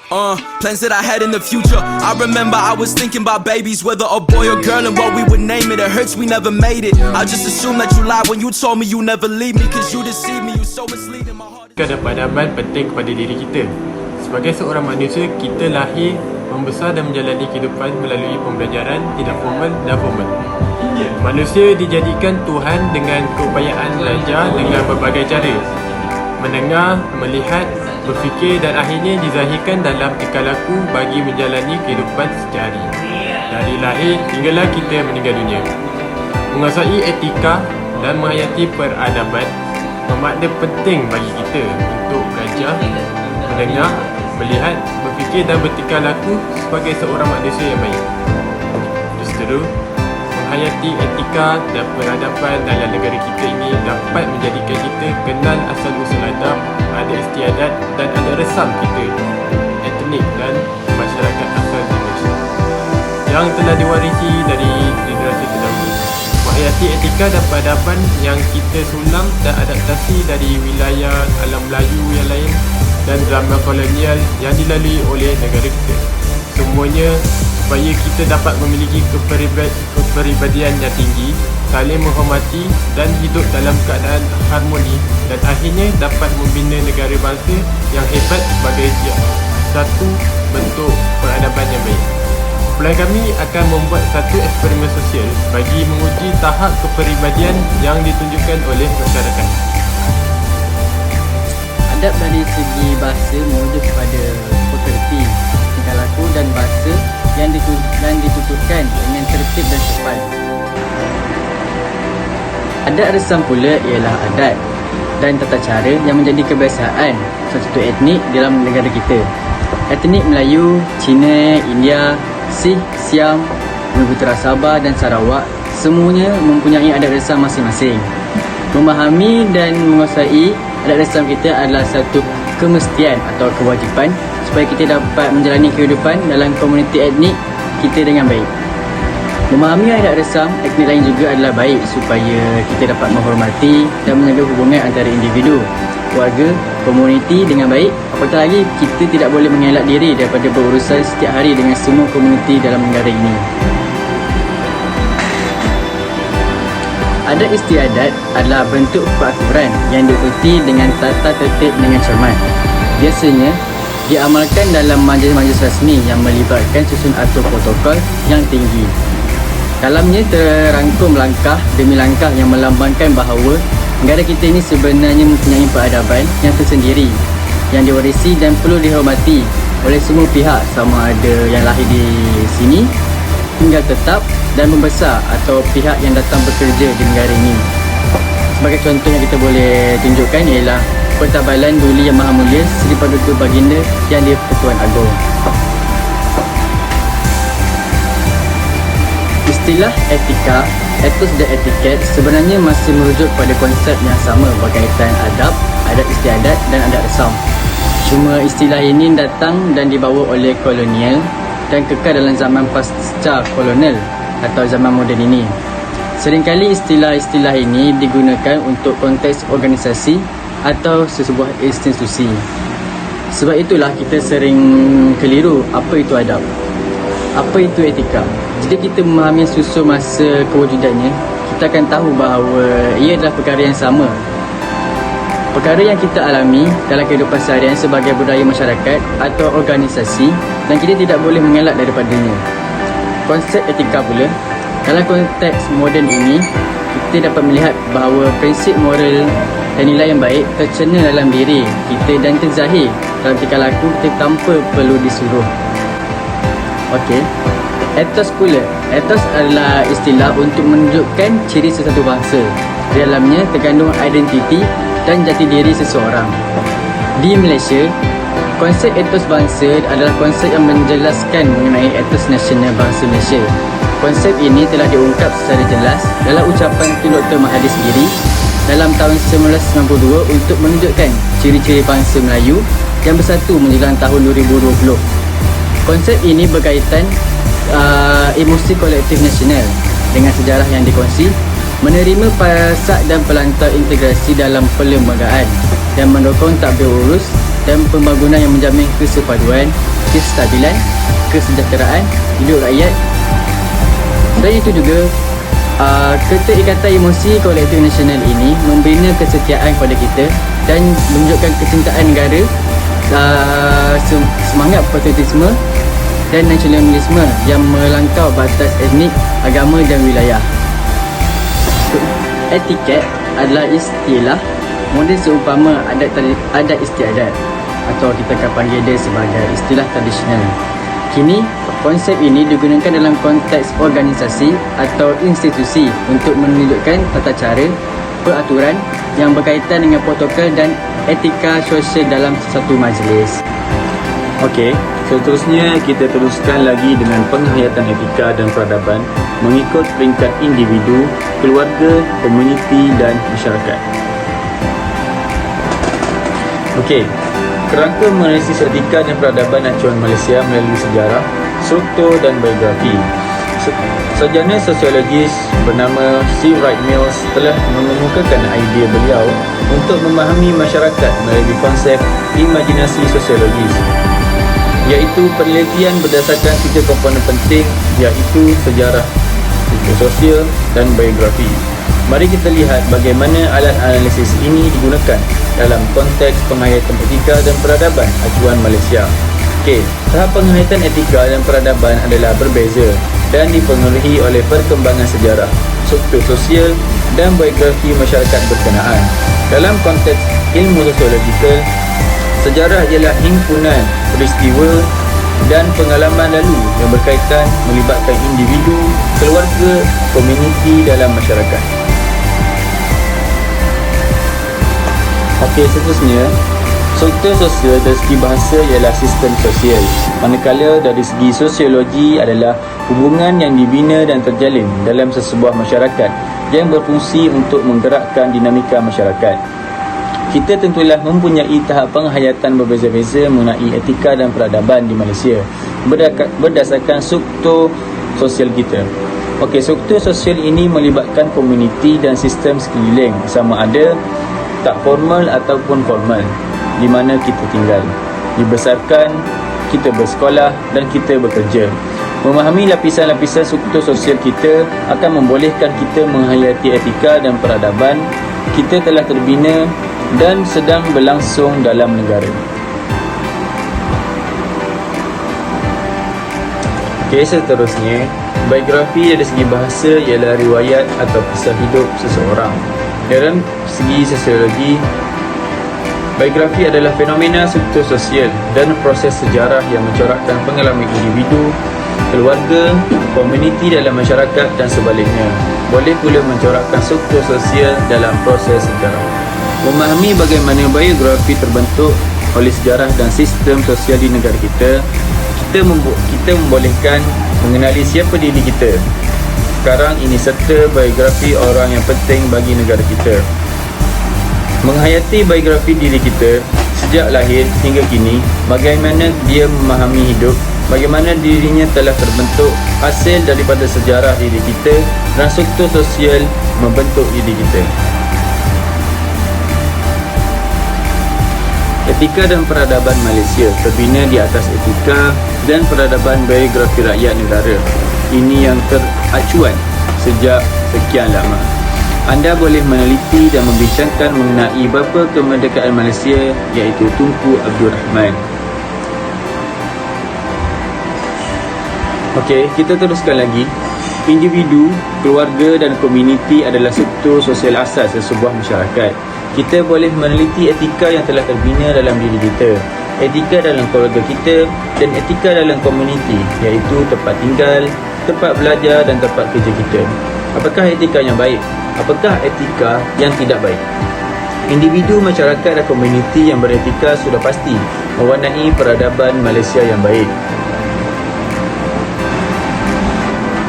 Plans that I had in the future. I remember I was thinking about babies, whether a boy or girl and what we would name it. It hurts we never made it. I just assumed that you lied when you told me you never leave me, cause you deceived me, you so misleading. My heart is... Peradaban penting kepada diri kita. Sebagai seorang manusia, kita lahir, membesar dan menjalani kehidupan melalui pembelajaran tidak formal dan formal. Manusia dijadikan Tuhan dengan keupayaan belajar dengan berbagai cara. Mendengar, melihat, berfikir dan akhirnya dizahirkan dalam tingkah laku bagi menjalani kehidupan sehari. Dari lahir hinggalah kita meninggal dunia. Menguasai etika dan menghayati peradaban bermakna penting bagi kita untuk belajar, mendengar, melihat, berfikir dan bertingkah laku sebagai seorang manusia yang baik. Justru, menghayati etika dan peradaban dalam negara kita ini dapat menjadikan kita kenal asal-usul adab, ada istiadat dan ada resam kita, etnik dan masyarakat asal Indonesia yang telah diwarisi dari generasi terdahulu. Menghayati etika dan peradaban yang kita sulam dan adaptasi dari wilayah alam Melayu yang lain dan zaman kolonial yang dilalui oleh negara kita. Semuanya supaya kita dapat memiliki kepribadian yang tinggi, saling menghormati dan hidup dalam keadaan harmoni dan akhirnya dapat membina negara bangsa yang hebat sebagai satu bentuk peradaban yang baik. Kumpulan kami akan membuat satu eksperimen sosial bagi menguji tahap kepribadian yang ditunjukkan oleh masyarakat. Adab dari segi bahasa merujuk kepada pekerti, tingkah laku dan bahasa yang dituturkan dengan tertib dan sopan. Adat resam pula ialah adat dan tata cara yang menjadi kebiasaan suatu etnik dalam negara kita. Etnik Melayu, Cina, India, Sikh, Siam, Bumi-Putera Sabah dan Sarawak semuanya mempunyai adat resam masing-masing. Memahami dan menguasai adat resam kita adalah satu kemestian atau kewajipan supaya kita dapat menjalani kehidupan dalam komuniti etnik kita dengan baik. Memahami adat resam etnik lain juga adalah baik supaya kita dapat menghormati dan menjaga hubungan antara individu, keluarga, komuniti dengan baik. Apatah lagi, kita tidak boleh mengelak diri daripada berurusan setiap hari dengan semua komuniti dalam negara ini. Adat istiadat adalah bentuk peraturan yang diikuti dengan tata tertib dengan cermat. Biasanya, diamalkan dalam majlis-majlis rasmi yang melibatkan susun atur protokol yang tinggi. Dalamnya terangkum langkah demi langkah yang melambangkan bahawa negara kita ini sebenarnya mempunyai peradaban yang tersendiri, yang diwarisi dan perlu dihormati oleh semua pihak, sama ada yang lahir di sini, tinggal tetap dan membesar atau pihak yang datang bekerja di negara ini. Sebagai contoh yang kita boleh tunjukkan ialah Pertabalan Duli Yang Maha Mulia Seri Paduka Baginda Yang di-Pertuan Agong. Istilah etika, etos dan etiket sebenarnya masih merujuk pada konsep yang sama berkaitan adab, adat istiadat dan adat resam. Cuma istilah ini datang dan dibawa oleh kolonial dan kekal dalam zaman pasca kolonial atau zaman moden ini. Seringkali istilah-istilah ini digunakan untuk konteks organisasi atau sesebuah institusi. Sebab itulah kita sering keliru apa itu adab, apa itu etika. Jika kita memahami susul masa kewujudannya, kita akan tahu bahawa ia adalah perkara yang sama. Perkara yang kita alami dalam kehidupan seharian sebagai budaya masyarakat atau organisasi dan kita tidak boleh mengelak daripadanya. Konsep etika pula, dalam konteks moden ini, kita dapat melihat bahawa prinsip moral dan nilai yang baik tercerna dalam diri kita dan terzahir dalam tingkah laku kita tanpa perlu disuruh. Okey. Etos pula. Etos adalah istilah untuk menunjukkan ciri sesuatu bangsa. Di dalamnya terkandung identiti dan jati diri seseorang. Di Malaysia, konsep etos bangsa adalah konsep yang menjelaskan mengenai etos nasional bangsa Malaysia. Konsep ini telah diungkap secara jelas dalam ucapan Tun Dr. Mahathir sendiri dalam tahun 1992 untuk menunjukkan ciri-ciri bangsa Melayu yang bersatu menjelang tahun 2020. Konsep ini berkaitan emosi kolektif nasional dengan sejarah yang dikongsi, menerima pasak dan pelantar integrasi dalam perlembagaan dan mendukung takbir urus dan pembangunan yang menjamin kesepaduan kestabilan, kesejahteraan hidup rakyat. Selain itu juga, keterikatan emosi kolektif nasional ini membina kesetiaan kepada kita dan menunjukkan kecintaan negara, semangat patriotisme dan nasionalisme yang melangkau batas etnik, agama dan wilayah. Etiket adalah istilah model seumpama adat istiadat, atau kita akan panggil dia sebagai istilah tradisional. Kini, konsep ini digunakan dalam konteks organisasi atau institusi untuk menunjukkan tata cara, peraturan yang berkaitan dengan protokol dan etika sosial dalam satu majlis. Okey, seterusnya kita teruskan lagi dengan penghayatan etika dan peradaban mengikut peringkat individu, keluarga, komuniti dan masyarakat. Okey, kerangka menganalisis etika dan peradaban acuan Malaysia melalui sejarah, struktur dan biografi. Sarjana sosiologis bernama C. Wright Mills telah mengemukakan idea beliau untuk memahami masyarakat melalui konsep imajinasi sosiologis, iaitu penelitian berdasarkan 3 komponen penting, iaitu sejarah, sosial dan biografi. Mari kita lihat bagaimana alat analisis ini digunakan dalam konteks penghayatan etika dan peradaban acuan Malaysia. Okey, tahap penghayatan etika dan peradaban adalah berbeza dan dipengaruhi oleh perkembangan sejarah, struktur sosial dan biografi masyarakat berkenaan. Dalam konteks ilmu sosiologikal, sejarah ialah himpunan peristiwa dan pengalaman lalu yang berkaitan melibatkan individu, keluarga, komuniti dalam masyarakat. Okey, seterusnya, struktur sosial dari segi bahasa ialah sistem sosial, manakala dari segi sosiologi adalah hubungan yang dibina dan terjalin dalam sesebuah masyarakat yang berfungsi untuk menggerakkan dinamika masyarakat. Kita tentulah mempunyai tahap penghayatan berbeza-beza mengenai etika dan peradaban di Malaysia berdasarkan struktur sosial kita. Okey, struktur sosial ini melibatkan komuniti dan sistem sekeliling, sama ada tak formal ataupun formal, di mana kita tinggal, dibesarkan, kita bersekolah dan kita bekerja. Memahami lapisan-lapisan struktur sosial kita akan membolehkan kita menghayati etika dan peradaban kita telah terbina dan sedang berlangsung dalam negara. Okey, seterusnya, biografi dari segi bahasa ialah riwayat atau kisah hidup seseorang. Dalam segi sosiologi, biografi adalah fenomena struktur sosial dan proses sejarah yang mencorakkan pengalaman individu, keluarga, komuniti dalam masyarakat dan sebaliknya. Boleh pula mencorakkan struktur sosial dalam proses sejarah. Memahami bagaimana biografi terbentuk oleh sejarah dan sistem sosial di negara kita membolehkan mengenali siapa diri kita sekarang ini serta biografi orang yang penting bagi negara kita. Menghayati biografi diri kita sejak lahir hingga kini, bagaimana dia memahami hidup, bagaimana dirinya telah terbentuk hasil daripada sejarah diri kita dan struktur sosial membentuk diri kita. Etika dan peradaban Malaysia terbina di atas etika dan peradaban biografi rakyat negara. Ini yang teracuan sejak sekian lama. Anda boleh meneliti dan membincangkan mengenai bapa kemerdekaan Malaysia, iaitu Tunku Abdul Rahman. Okey, kita teruskan lagi. Individu, keluarga dan komuniti adalah struktur sosial asas sesebuah masyarakat. Kita boleh meneliti etika yang telah terbina dalam diri kita, etika dalam keluarga kita dan etika dalam komuniti, iaitu tempat tinggal, tempat belajar dan tempat kerja kita. Apakah etika yang baik? Apakah etika yang tidak baik? Individu, masyarakat dan komuniti yang beretika sudah pasti mewarnai peradaban Malaysia yang baik.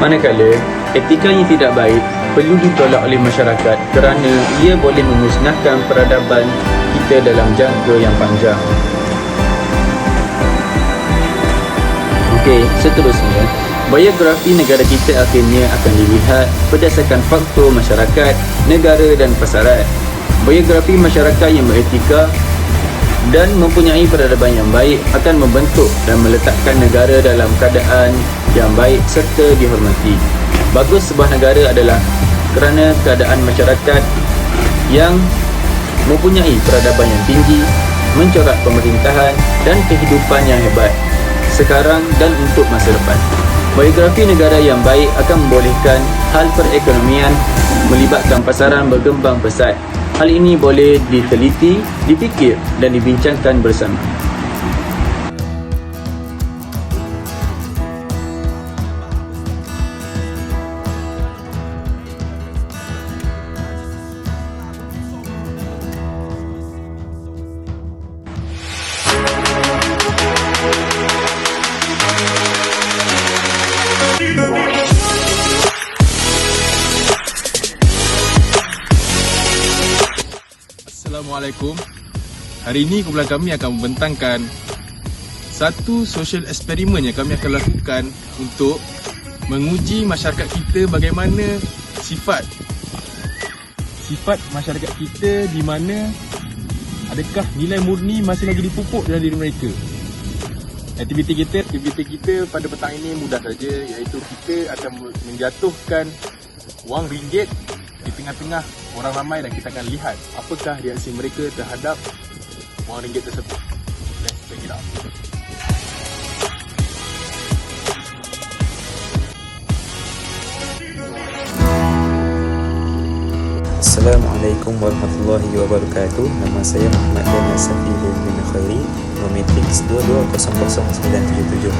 Manakala etika yang tidak baik perlu ditolak oleh masyarakat kerana ia boleh memusnahkan peradaban kita dalam jangka yang panjang. Okey, seterusnya, biografi negara kita akhirnya akan dilihat berdasarkan faktor masyarakat, negara dan pasaran. Biografi masyarakat yang beretika dan mempunyai peradaban yang baik akan membentuk dan meletakkan negara dalam keadaan yang baik serta dihormati. Bagus sebuah negara adalah kerana keadaan masyarakat yang mempunyai peradaban yang tinggi, mencorak pemerintahan dan kehidupan yang hebat sekarang dan untuk masa depan. Biografi negara yang baik akan membolehkan hal perekonomian melibatkan pasaran berkembang pesat. Hal ini boleh diteliti, dipikir dan dibincangkan bersama. Assalamualaikum. Hari ini kumpulan kami akan membentangkan satu social eksperimen yang kami akan lakukan untuk menguji masyarakat kita bagaimana sifat masyarakat kita, di mana adakah nilai murni masih lagi dipupuk dalam diri mereka. Aktiviti kita pada petang ini mudah saja, iaitu kita akan menjatuhkan wang ringgit di tengah-tengah orang ramai dan kita akan lihat apakah reaksi mereka terhadap wang ringgit tersebut. Let's check it out. Assalamualaikum warahmatullahi wabarakatuh. Nama saya Muhammad Dana Safidin bin Khairi, Nometrix 22000977.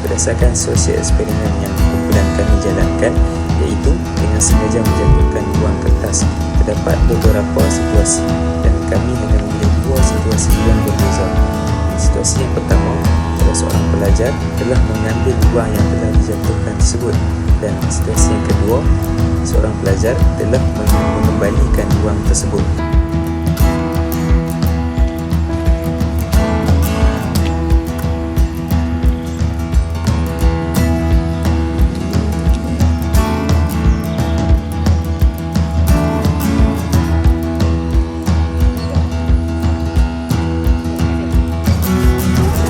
Berdasarkan sosial eksperimen yang kumpulan kami jalankan, iaitu dengan sengaja menjatuhkan wang kertas, terdapat beberapa situasi dan kami hanya memilih dua situasi yang berbeza. Situasi yang pertama adalah seorang pelajar telah mengambil wang yang telah dijatuhkan tersebut, dan situasi yang kedua, seorang pelajar telah mengembalikan wang tersebut.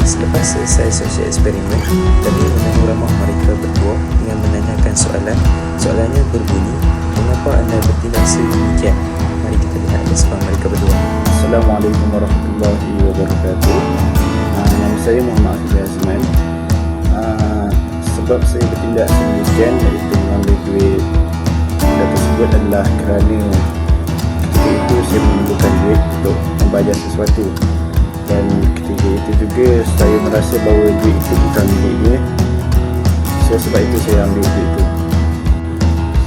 Selepas selesai sosial eksperimen, kami menanya ramah mereka berdua dengan menanyakan soalan. Soalannya berbunyi, mengapa anda bertindak sedemikian? Mari kita lihat respon mereka berdua. Assalamualaikum warahmatullahi wabarakatuh. Nama saya Muhammad Azman. Sebab saya bertindak sedemikian, iaitu mengambil duit tersebut adalah kerana ketika itu saya memerlukan duit untuk membayar sesuatu, dan ketika itu juga saya merasa bahawa duit itu bukan miliknya. Sebab itu saya ambil duit itu.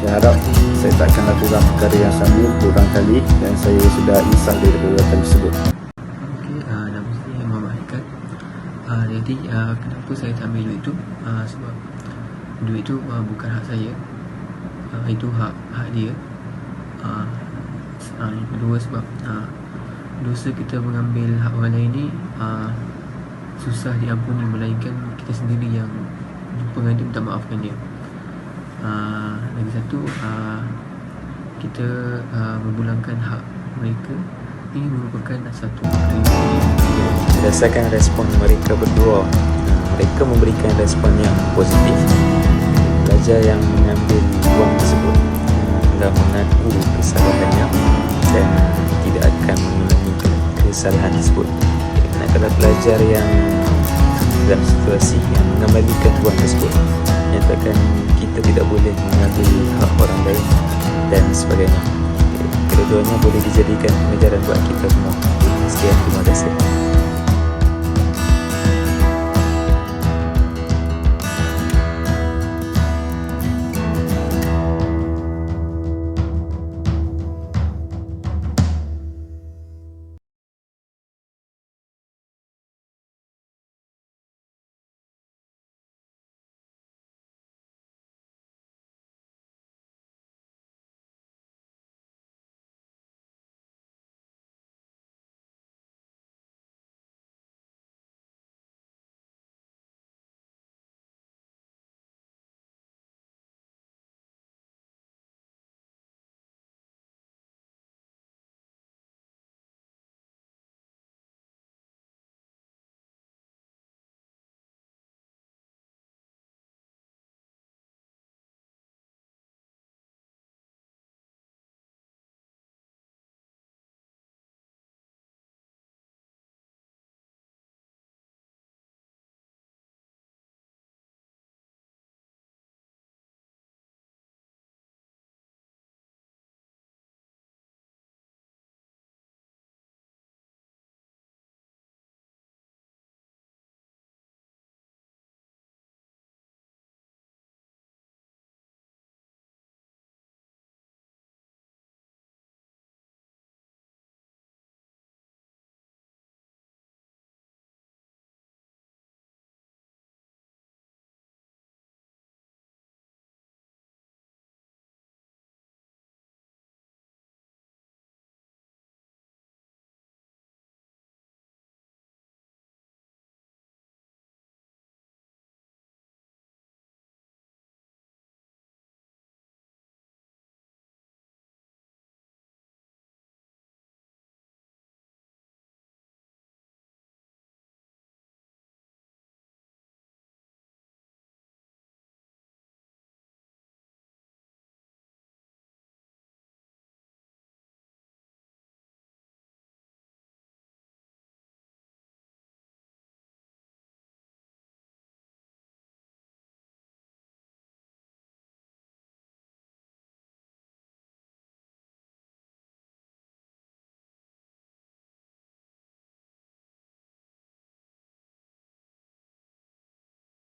Saya harap saya tak akan lakukan perkara yang sama berulang kali, dan saya sudah insaf dari perbuatan tersebut. Nama saya Muhammad Haikal. Jadi kenapa saya tak ambil duit itu? Sebab duit itu bukan hak saya. Itu hak dia. Yang kedua, sebab dosa kita mengambil hak orang lain ni susah diampuni, melainkan kita sendiri yang jumpa dengan dia minta maafkan dia. Lagi satu, kita memulangkan hak mereka. Ini merupakan satu Berdasarkan respon mereka berdua, mereka memberikan respon yang positif. Pelajar yang mengambil wang tersebut telah mengaku kesalahannya dan tidak akan mengulangi kesalahan tersebut. Manakala pelajar yang dalam situasi yang mengembalikan wang tersebut menyatakan kita tidak boleh mengambil hak orang lain dan sebagainya. Kedua-duanya boleh dijadikan pengajaran buat kita semua. Sekian, terima kasih.